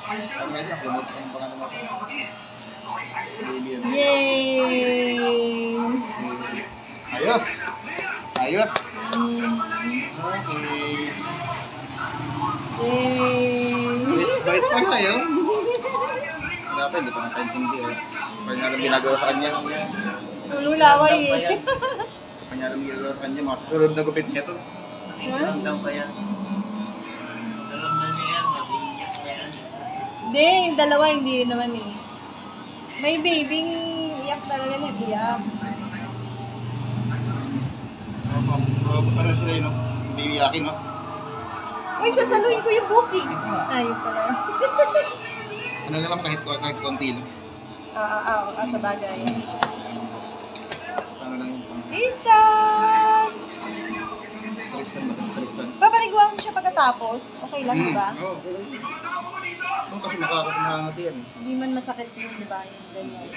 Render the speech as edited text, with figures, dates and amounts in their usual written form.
Ang ngayon, gamot ang pangalan mo. Baby yan. Yay! Ayos! Ayos! Mm. Okay. Yay! Bait pa nga yun. Dapat hindi pa nakaintindi eh. Pag nga lang ginagawa sa kanya. Tululaway eh. Pag nga lang ginagawa sa kanya, mga susunod na gupit niya to. Ha? Hanggang pa yan. Alam na niya yan, mag-iiyak na yan. Hindi, yung dalawa hindi naman eh. May babing iyak talaga na iyak. Parang sila yun, no? Hindi iyakin, no? Uy, sasaluhin ko yung booking. Ayun pala. Ano na lang kahit konti lang. Sa bagay. Ano lang yun? Istop! Tristan ba? Tristan. Papaniguan ko siya pagkatapos. Okay lang, di ba? Oo, okay lang. Oo, kasi makakapangangati yan. Hindi man masakit yung, di ba? Yung ganyan.